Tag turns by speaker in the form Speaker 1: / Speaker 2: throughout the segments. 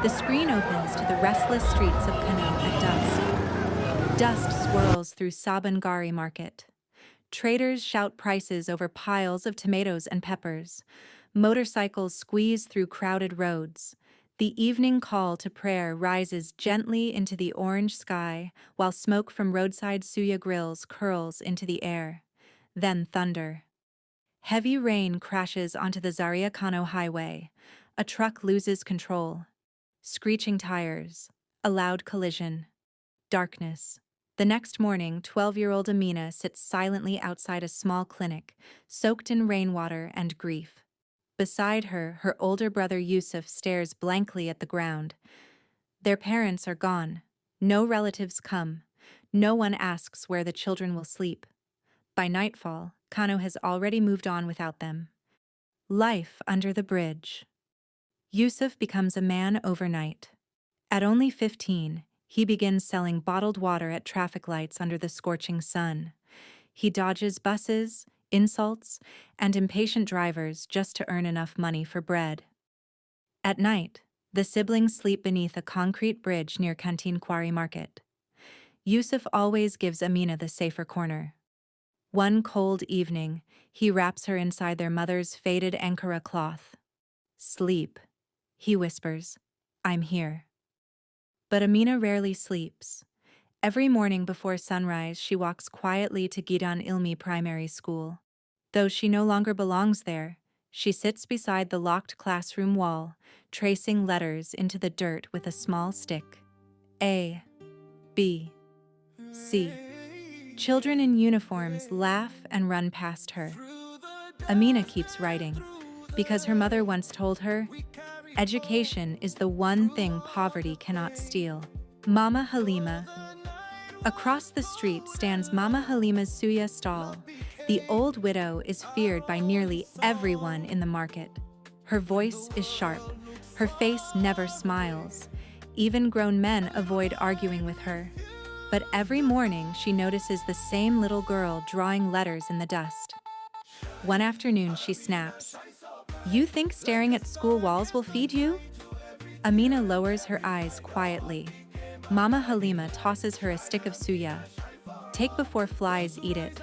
Speaker 1: The screen opens to the restless streets of Kano at dusk. Dust swirls through Sabangari market. Traders shout prices over piles of tomatoes and peppers. Motorcycles squeeze through crowded roads. The evening call to prayer rises gently into the orange sky, while smoke from roadside suya grills curls into the air. Then thunder. Heavy rain crashes onto the Zaria Kano highway. A truck loses control. Screeching tires. A loud collision. Darkness. The next morning, 12-year-old Amina sits silently outside a small clinic, soaked in rainwater and grief. Beside her, her older brother Yusuf stares blankly at the ground. Their parents are gone. No relatives come. No one asks where the children will sleep. By nightfall, Kano has already moved on without them. Life under the bridge. Yusuf becomes a man overnight. At only 15, he begins selling bottled water at traffic lights under the scorching sun. He dodges buses, insults, and impatient drivers just to earn enough money for bread. At night, the siblings sleep beneath a concrete bridge near Canteen Quarry Market. Yusuf always gives Amina the safer corner. One cold evening, he wraps her inside their mother's faded Ankara cloth. "Sleep," he whispers. "I'm here." But Amina rarely sleeps. Every morning before sunrise, she walks quietly to Gidan Ilmi Primary School. Though she no longer belongs there, she sits beside the locked classroom wall, tracing letters into the dirt with a small stick. A, B, C. Children in uniforms laugh and run past her. Amina keeps writing, because her mother once told her, education is the one thing poverty cannot steal. Mama Halima. Across the street stands Mama Halima's suya stall. The old widow is feared by nearly everyone in the market. Her voice is sharp. Her face never smiles. Even grown men avoid arguing with her. But every morning she notices the same little girl drawing letters in the dust. One afternoon she snaps, "You think staring at school walls will feed you?" Amina lowers her eyes quietly. Mama Halima tosses her a stick of suya. "Take before flies eat it."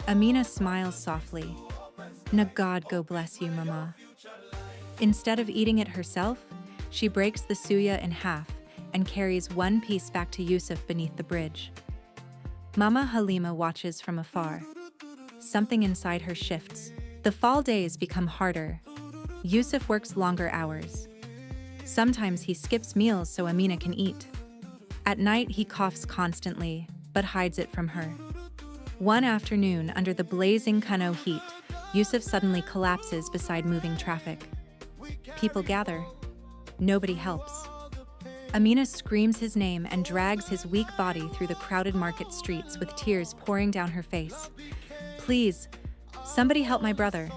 Speaker 1: Amina smiles softly. "Na God go bless you, Mama." Instead of eating it herself, she breaks the suya in half and carries one piece back to Yusuf beneath the bridge. Mama Halima watches from afar. Something inside her shifts. The fall days become harder. Yusuf works longer hours. Sometimes he skips meals so Amina can eat. At night he coughs constantly, but hides it from her. One afternoon, under the blazing Kano heat, Yusuf suddenly collapses beside moving traffic. People gather. Nobody helps. Amina screams his name and drags his weak body through the crowded market streets with tears pouring down her face. "Please, somebody help my brother."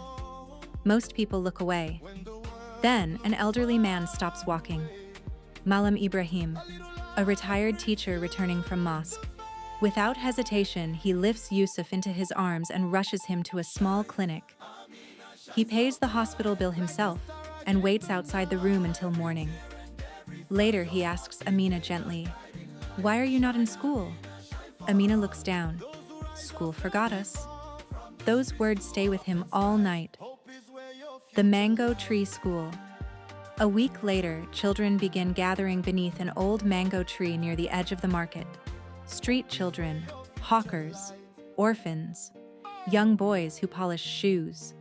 Speaker 1: Most people look away. Then, an elderly man stops walking. Malam Ibrahim, a retired teacher returning from mosque. Without hesitation, he lifts Yusuf into his arms and rushes him to a small clinic. He pays the hospital bill himself and waits outside the room until morning. Later, he asks Amina gently, "Why are you not in school?" Amina looks down. "School forgot us." Those words stay with him all night. The Mango Tree School. A week later, children begin gathering beneath an old mango tree near the edge of the market. Street children, hawkers, orphans, young boys who polish shoes,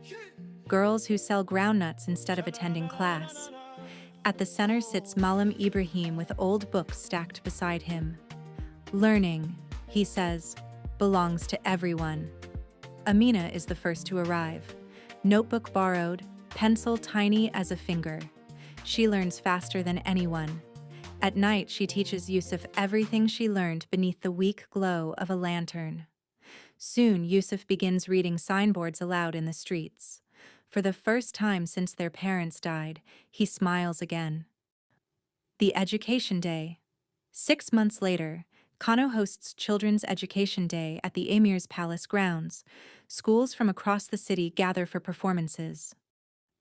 Speaker 1: girls who sell groundnuts instead of attending class. At the center sits Malam Ibrahim with old books stacked beside him. "Learning," he says, "belongs to everyone." Amina is the first to arrive. Notebook borrowed, pencil tiny as a finger. She learns faster than anyone. At night, she teaches Yusuf everything she learned beneath the weak glow of a lantern. Soon, Yusuf begins reading signboards aloud in the streets. For the first time since their parents died, he smiles again. The Education Day. 6 months later, Kano hosts Children's Education Day at the Emir's Palace grounds. Schools from across the city gather for performances.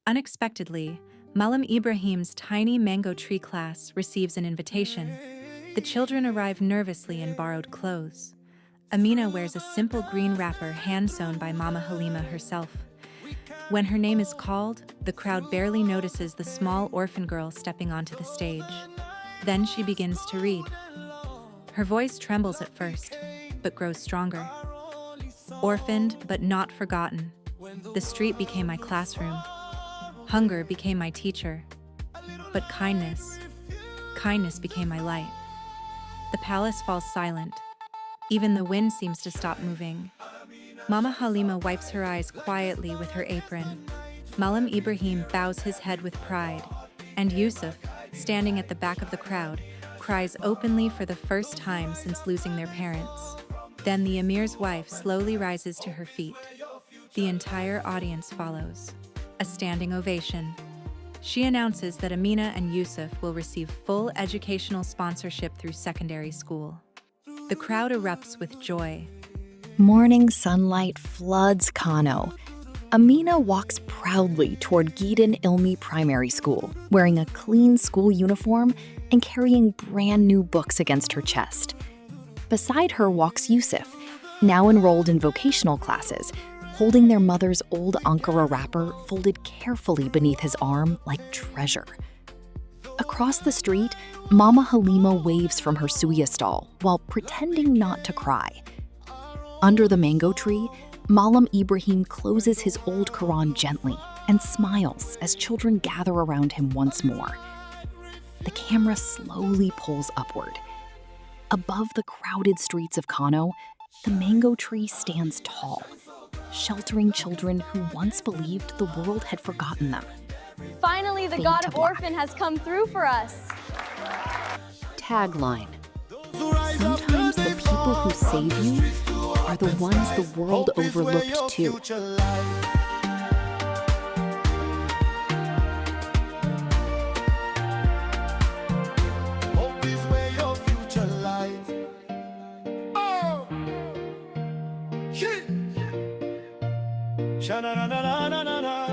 Speaker 1: Unexpectedly, Malam Ibrahim's tiny mango tree class receives an invitation. The children arrive nervously in borrowed clothes. Amina wears a simple green wrapper hand-sewn by Mama Halima herself. When her name is called, the crowd barely notices the small orphan girl stepping onto the stage. Then she begins to read. Her voice trembles at first, but grows stronger. Orphaned but not forgotten, the street became my classroom. Hunger became my teacher. But kindness became my light. The palace falls silent. Even the wind seems to stop moving. Mama Halima wipes her eyes quietly with her apron. Malam Ibrahim bows his head with pride, and Yusuf, standing at the back of the crowd, cries openly for the first time since losing their parents. Then the emir's wife slowly rises to her feet. The entire audience follows. A standing ovation. She announces that Amina and Yusuf will receive full educational sponsorship through secondary school. The crowd erupts with joy.
Speaker 2: Morning sunlight floods Kano. Amina walks proudly toward Gideon Ilmi Primary School, wearing a clean school uniform and carrying brand new books against her chest. Beside her walks Yusuf, now enrolled in vocational classes, holding their mother's old Ankara wrapper folded carefully beneath his arm like treasure. Across the street, Mama Halima waves from her suya stall while pretending not to cry. Under the mango tree, Malam Ibrahim closes his old Quran gently and smiles as children gather around him once more. The camera slowly pulls upward. Above the crowded streets of Kano, the mango tree stands tall, sheltering children who once believed the world had forgotten them.
Speaker 3: Finally, the
Speaker 2: Fade
Speaker 3: God
Speaker 2: to
Speaker 3: of
Speaker 2: black.
Speaker 3: Orphan has come through for us.
Speaker 2: Tagline: sometimes the people who save you are the ones the world overlooked too.
Speaker 4: Sha-na-na-na-na-na-na-na.